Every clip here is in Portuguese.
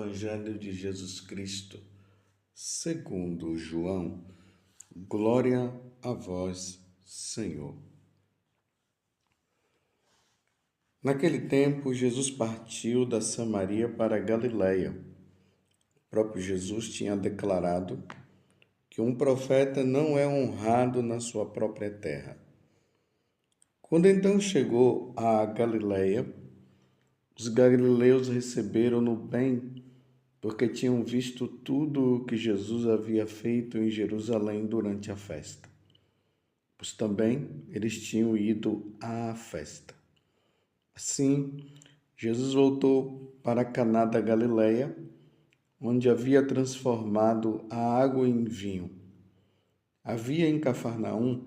Evangelho de Jesus Cristo, segundo João. Glória a vós, Senhor. Naquele tempo, Jesus partiu da Samaria para a Galiléia. O próprio Jesus tinha declarado que um profeta não é honrado na sua própria terra. Quando então chegou à Galiléia, os galileus receberam-no bem, porque tinham visto tudo o que Jesus havia feito em Jerusalém durante a festa, pois também eles tinham ido à festa. Assim, Jesus voltou para Caná da Galileia, onde havia transformado a água em vinho. Havia em Cafarnaum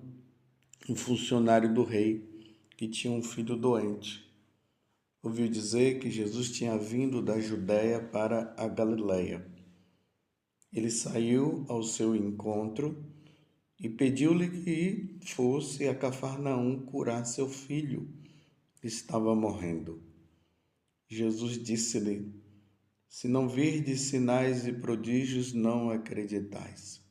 um funcionário do rei que tinha um filho doente. Ouviu dizer que Jesus tinha vindo da Judéia para a Galileia. Ele saiu ao seu encontro e pediu-lhe que fosse a Cafarnaum curar seu filho, que estava morrendo. Jesus disse-lhe: Se não virdes sinais e prodígios, não acreditais.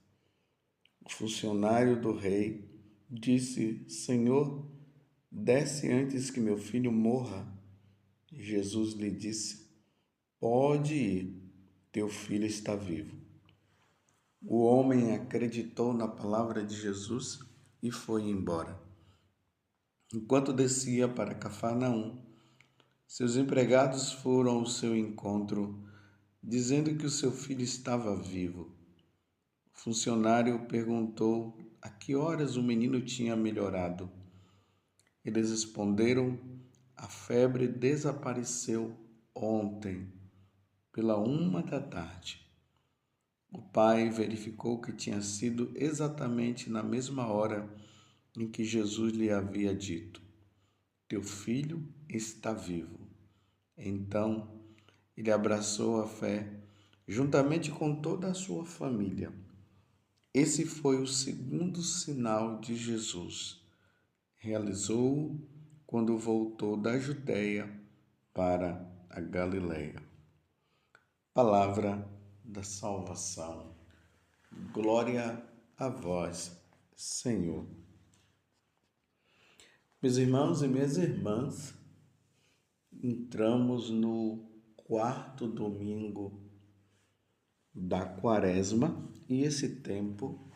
O funcionário do rei disse: Senhor, desce antes que meu filho morra. Jesus lhe disse: Pode ir, teu filho está vivo. O homem acreditou na palavra de Jesus e foi embora. Enquanto descia para Cafarnaum, seus empregados foram ao seu encontro, dizendo que o seu filho estava vivo. O funcionário perguntou a que horas o menino tinha melhorado. Eles responderam: A febre desapareceu ontem, pela 1 da tarde. O pai verificou que tinha sido exatamente na mesma hora em que Jesus lhe havia dito: Teu filho está vivo. Então, ele abraçou a fé, juntamente com toda a sua família. Esse foi o segundo sinal de Jesus. Realizou-o quando voltou da Judéia para a Galiléia. Palavra da salvação. Glória a vós, Senhor. Meus irmãos e minhas irmãs, entramos no 4º domingo da Quaresma e esse tempo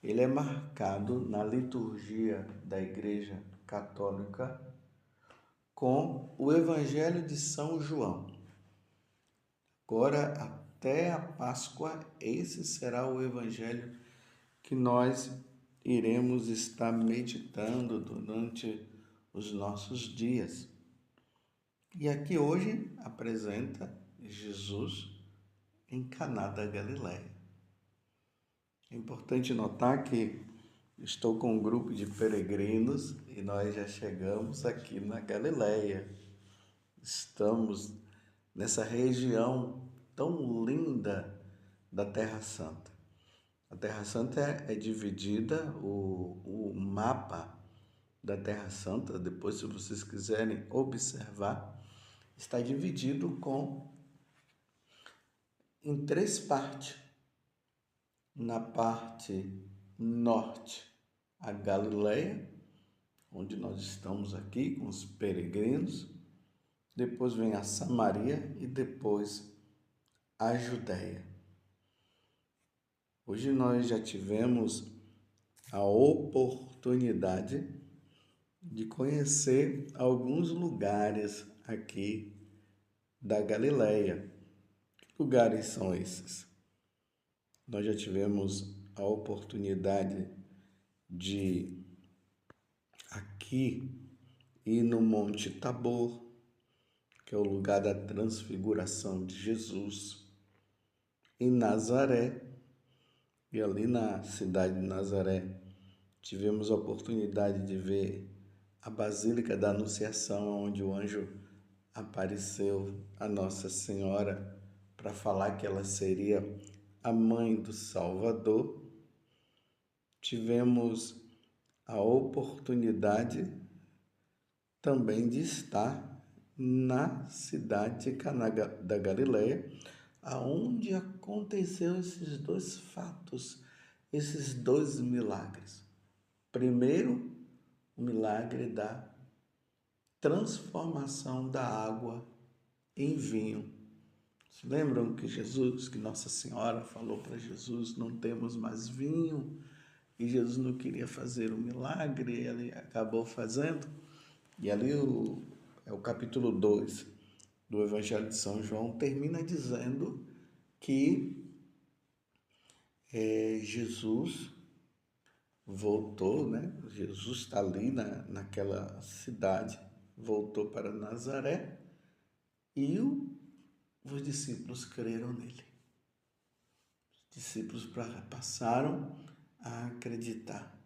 ele é marcado na liturgia da Igreja Católica com o Evangelho de São João. Agora, até a Páscoa, esse será o Evangelho que nós iremos estar meditando durante os nossos dias. E aqui hoje apresenta Jesus em Caná da Galileia. É importante notar que estou com um grupo de peregrinos e nós já chegamos aqui na Galileia. Estamos nessa região tão linda da Terra Santa. A Terra Santa é dividida, o mapa da Terra Santa, depois se vocês quiserem observar, está dividido em 3 partes. Na parte norte, a Galileia, onde nós estamos aqui com os peregrinos. Depois vem a Samaria e depois a Judéia. Hoje nós já tivemos a oportunidade de conhecer alguns lugares aqui da Galileia. Que lugares são esses? Nós já tivemos a oportunidade de aqui ir no Monte Tabor, que é o lugar da transfiguração de Jesus, em Nazaré. E ali na cidade de Nazaré, tivemos a oportunidade de ver a Basílica da Anunciação, onde o anjo apareceu a Nossa Senhora para falar que ela seria a mãe do Salvador. Tivemos a oportunidade também de estar na cidade de Caná da Galileia, aonde aconteceu esses dois fatos, esses dois milagres. Primeiro, o milagre da transformação da água em vinho. Se lembram que Nossa Senhora falou para Jesus, não temos mais vinho, e Jesus não queria fazer o milagre, e ele acabou fazendo. E ali é o capítulo 2 do Evangelho de São João, termina dizendo que Jesus voltou, né? Jesus está ali naquela cidade, voltou para Nazaré e os discípulos creram nele. Os discípulos passaram a acreditar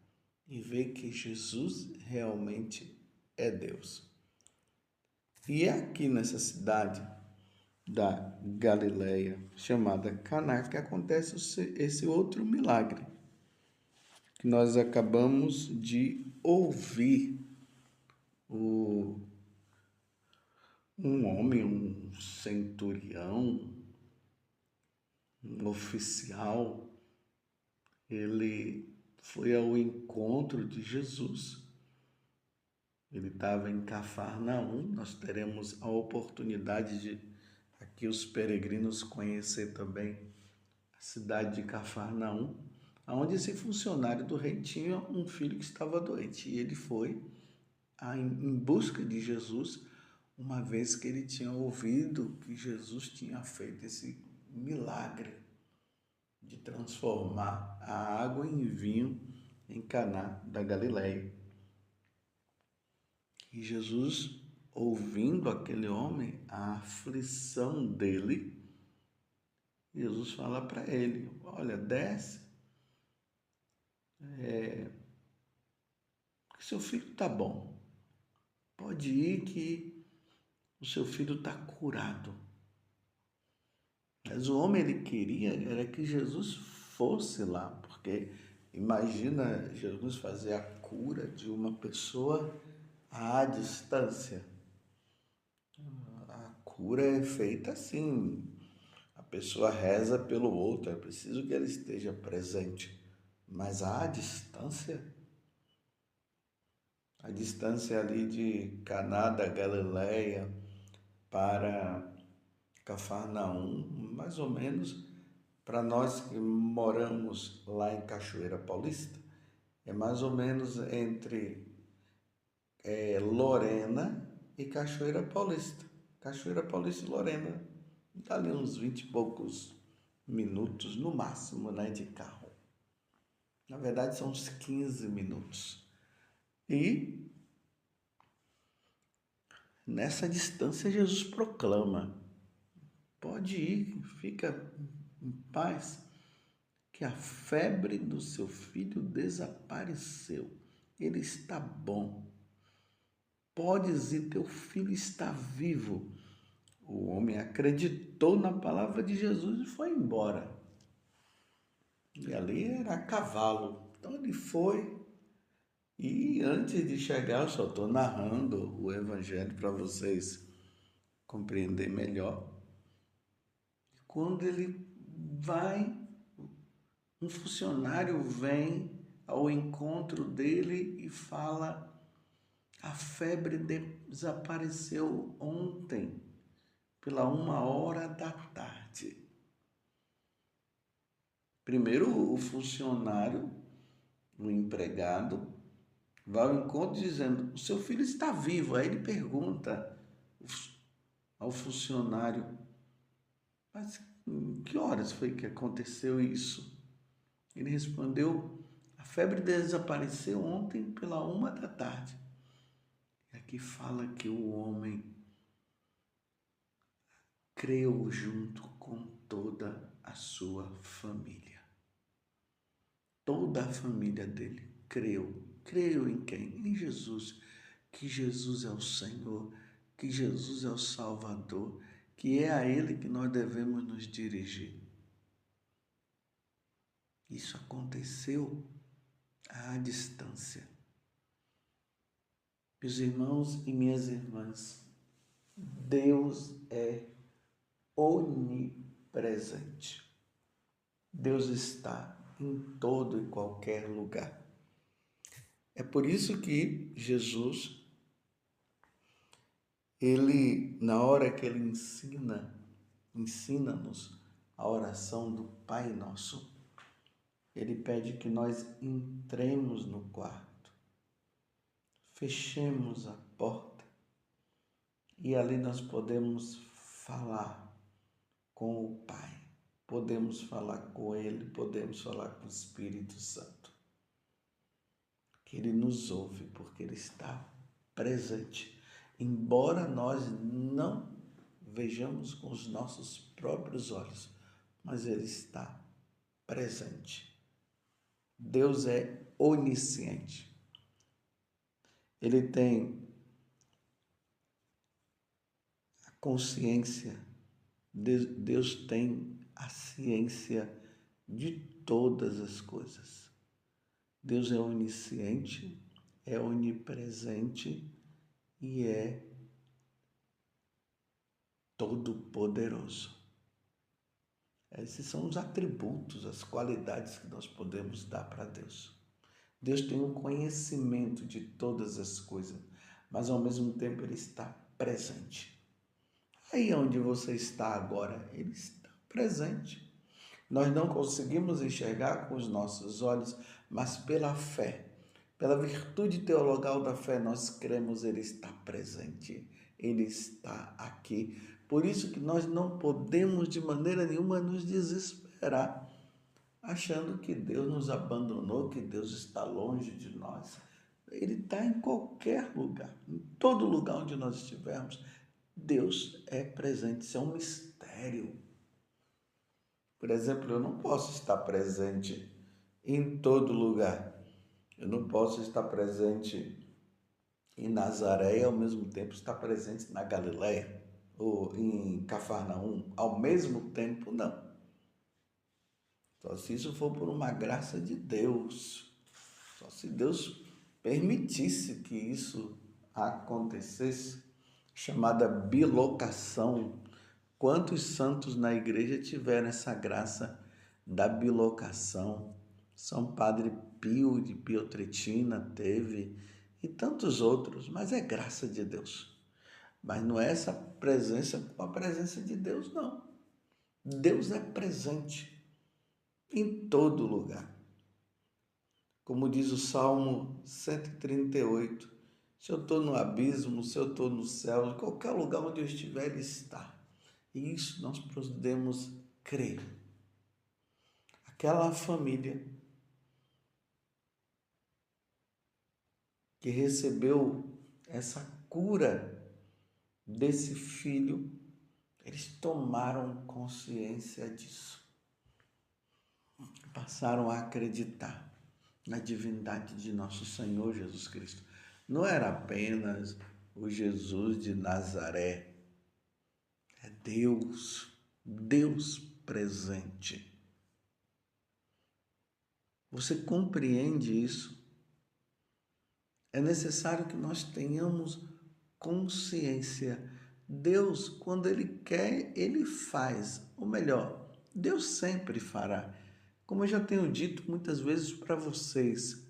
e ver que Jesus realmente é Deus. E é aqui nessa cidade da Galileia, chamada Caná, que acontece esse outro milagre que nós acabamos de ouvir. Um homem, um centurião, um oficial, ele foi ao encontro de Jesus. Ele estava em Cafarnaum. Nós teremos a oportunidade de aqui os peregrinos conhecer também a cidade de Cafarnaum, onde esse funcionário do rei tinha um filho que estava doente. E ele foi em busca de Jesus, uma vez que ele tinha ouvido que Jesus tinha feito esse milagre de transformar a água em vinho em Caná da Galileia. E Jesus, ouvindo aquele homem, a aflição dele, Jesus fala para ele, olha, desce, que seu filho está bom, pode ir que o seu filho está curado. Mas o homem, ele queria era que Jesus fosse lá, porque imagina Jesus fazer a cura de uma pessoa à distância. A cura é feita assim, a pessoa reza pelo outro, é preciso que ele esteja presente. Mas à distância, a distância ali de Caná da Galileia para Cafarnaum, mais ou menos, para nós que moramos lá em Cachoeira Paulista, é mais ou menos entre Lorena e Cachoeira Paulista. Cachoeira Paulista e Lorena, dá ali uns 20 e poucos minutos no máximo, né, de carro. Na verdade, são uns 15 minutos. E nessa distância, Jesus proclama: pode ir, fica em paz, que a febre do seu filho desapareceu. Ele está bom. Podes ir, teu filho está vivo. O homem acreditou na palavra de Jesus e foi embora. E ali era a cavalo. Então ele foi. E antes de chegar, eu só estou narrando o evangelho para vocês compreender melhor. Quando ele vai, um funcionário vem ao encontro dele e fala: a febre desapareceu ontem, pela 1h da tarde. Primeiro o funcionário, o empregado, vai ao encontro dizendo: o seu filho está vivo. Aí ele pergunta ao funcionário: mas que horas foi que aconteceu isso? Ele respondeu: a febre desapareceu ontem pela 1h da tarde. E aqui fala que o homem creu junto com toda a sua família. Toda a família dele creu. Creu em quem? Em Jesus. Que Jesus é o Senhor, que Jesus é o Salvador, que é a Ele que nós devemos nos dirigir. Isso aconteceu à distância. Meus irmãos e minhas irmãs, Deus é presente. Deus está em todo e qualquer lugar. É por isso que Jesus, na hora que ele ensina-nos a oração do Pai Nosso, ele pede que nós entremos no quarto, fechemos a porta e ali nós podemos falar com o Pai, podemos falar com Ele, podemos falar com o Espírito Santo. Que Ele nos ouve porque Ele está presente. Embora nós não vejamos com os nossos próprios olhos, mas Ele está presente. Deus é onisciente. Ele tem a consciência, Deus tem a ciência de todas as coisas. Deus é onisciente, é onipresente e é todo-poderoso. Esses são os atributos, as qualidades que nós podemos dar para Deus. Deus tem um conhecimento de todas as coisas, mas ao mesmo tempo Ele está presente. Aí onde você está agora, Ele está presente. Nós não conseguimos enxergar com os nossos olhos, mas pela fé, pela virtude teologal da fé, nós cremos, Ele está presente, Ele está aqui. Por isso que nós não podemos de maneira nenhuma nos desesperar, achando que Deus nos abandonou, que Deus está longe de nós. Ele está em qualquer lugar, em todo lugar onde nós estivermos, Deus é presente. Isso é um mistério. Por exemplo, eu não posso estar presente em todo lugar. Eu não posso estar presente em Nazaré e ao mesmo tempo estar presente na Galileia ou em Cafarnaum. Ao mesmo tempo, não. Só se isso for por uma graça de Deus. Só se Deus permitisse que isso acontecesse, chamada bilocação. Quantos santos na igreja tiveram essa graça da bilocação? São Padre Pio de Pietretina teve e tantos outros, mas é graça de Deus. Mas não é essa presença com a presença de Deus, não. Deus é presente em todo lugar. Como diz o Salmo 138, se eu estou no abismo, se eu estou no céu, em qualquer lugar onde eu estiver, Ele está. E isso nós podemos crer. Aquela família que recebeu essa cura desse filho, eles tomaram consciência disso. Passaram a acreditar na divindade de nosso Senhor Jesus Cristo. Não era apenas o Jesus de Nazaré, é Deus, Deus presente. Você compreende isso? É necessário que nós tenhamos consciência. Deus, quando Ele quer, Ele faz. Ou melhor, Deus sempre fará. Como eu já tenho dito muitas vezes para vocês,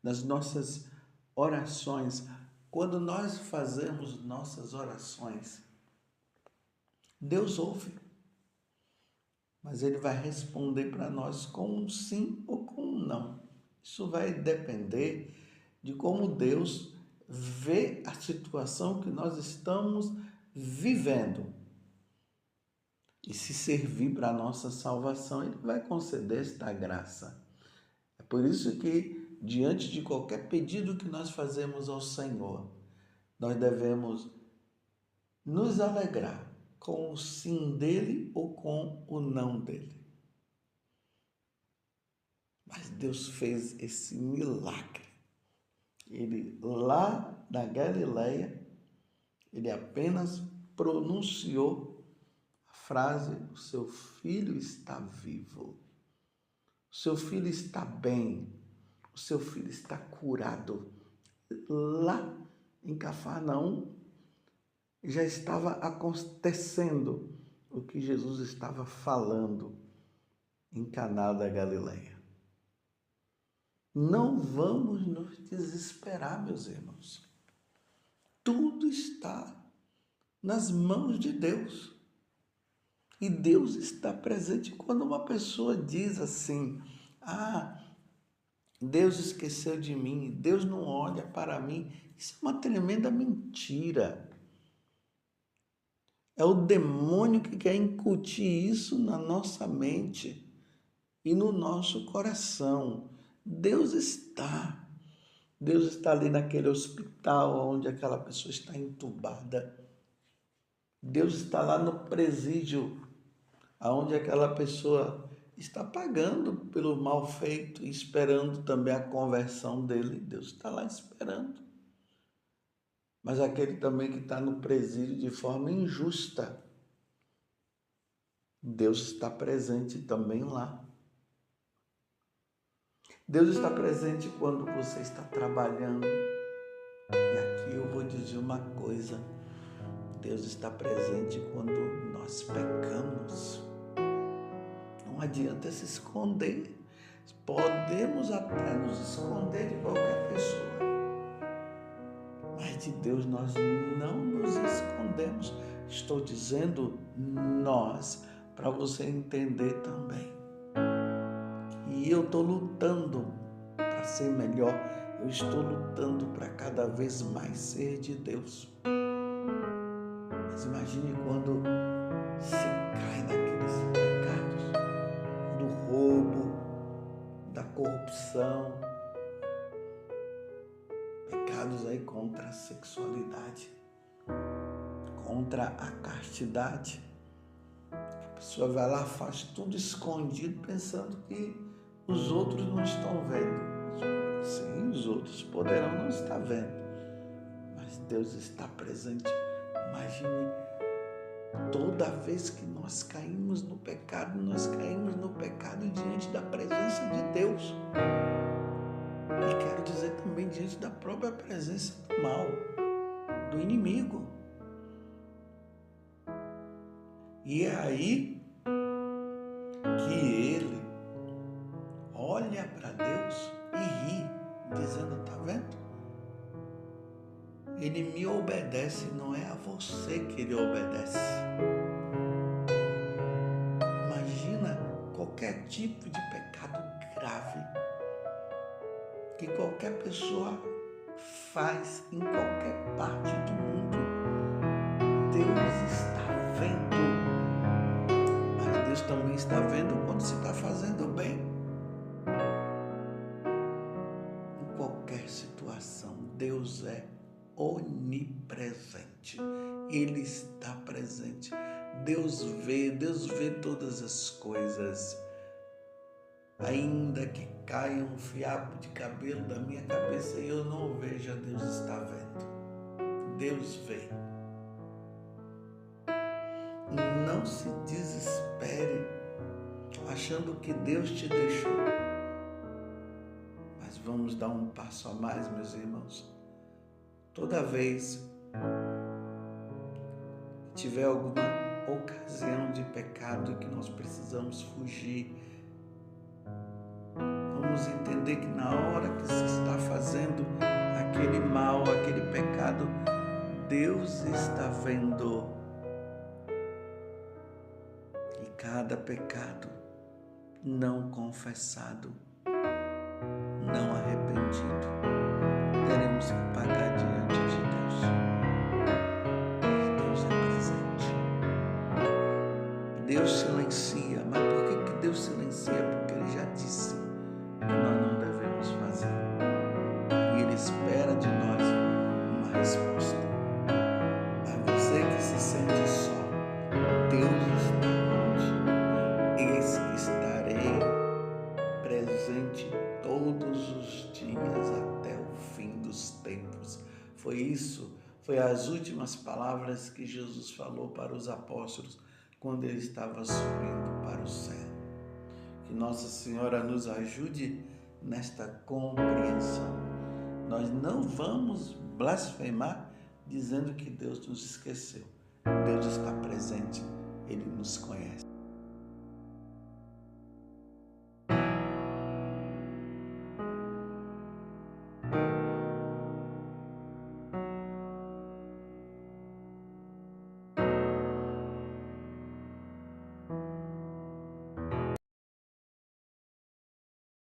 nas nossas orações, quando nós fazemos nossas orações, Deus ouve, mas Ele vai responder para nós com um sim ou com um não. Isso vai depender de como Deus vê a situação que nós estamos vivendo. E se servir para a nossa salvação, Ele vai conceder esta graça. É por isso que, diante de qualquer pedido que nós fazemos ao Senhor, nós devemos nos alegrar com o sim dele ou com o não dele. Mas Deus fez esse milagre. Ele, lá na Galileia, Ele apenas pronunciou a frase: o seu filho está vivo, o seu filho está bem, o seu filho está curado. Lá em Cafarnaum já estava acontecendo o que Jesus estava falando em Caná da Galileia. Não vamos nos desesperar, meus irmãos. Tudo está nas mãos de Deus. E Deus está presente quando uma pessoa diz assim: Deus esqueceu de mim, Deus não olha para mim. Isso é uma tremenda mentira. É o demônio que quer incutir isso na nossa mente e no nosso coração. Deus está ali naquele hospital onde aquela pessoa está entubada. Deus está lá no presídio onde aquela pessoa está pagando pelo mal feito e esperando também a conversão dele. Deus está lá esperando. Mas aquele também que está no presídio de forma injusta, Deus está presente também lá. Deus está presente quando você está trabalhando. E aqui eu vou dizer uma coisa: Deus está presente quando nós pecamos. Não adianta se esconder. Podemos até nos esconder de qualquer pessoa, mas de Deus nós não nos escondemos. Estou dizendo nós, para você entender também. E eu estou lutando para ser melhor. Eu estou lutando para cada vez mais ser de Deus. Mas imagine quando se cai naqueles pecados do roubo, da corrupção, pecados aí contra a sexualidade, contra a castidade. A pessoa vai lá, faz tudo escondido, pensando que os outros não estão vendo. Sim, os outros poderão não estar vendo, mas Deus está presente. Imagine, toda vez que nós caímos no pecado diante da presença de Deus. E quero dizer também diante da própria presença do mal, do inimigo. E é aí que ele olha para Deus e ri, dizendo: tá vendo? Ele me obedece, não é a você que ele obedece. Imagina qualquer tipo de pecado grave que qualquer pessoa faz em qualquer parte do mundo. Deus está vendo. Mas Deus também está vendo quando se está fazendo bem. Em qualquer situação, Deus é onipresente. Ele está presente. Deus vê todas as coisas. Ainda que caia um fiapo de cabelo da minha cabeça e eu não veja, Deus está vendo. Deus vê. Não se desespere achando que Deus te deixou. Mas vamos dar um passo a mais, meus irmãos. Toda vez que tiver alguma ocasião de pecado que nós precisamos fugir, vamos entender que na hora que se está fazendo aquele mal, aquele pecado, Deus está vendo. E cada pecado não confessado, não arrependido, teremos que pagar diante de Deus. Deus é presente. Deus silencia. Mas por que Deus silencia? Porque Ele já disse que nós não devemos fazer. E Ele espera de nós uma resposta. Mas você que se sente só, Deus está onde? Eis que estarei presente todos os dias até o fim dos tempos. Foi as últimas palavras que Jesus falou para os apóstolos quando ele estava subindo para o céu. Que Nossa Senhora nos ajude nesta compreensão. Nós não vamos blasfemar dizendo que Deus nos esqueceu. Deus está presente. Ele nos conhece.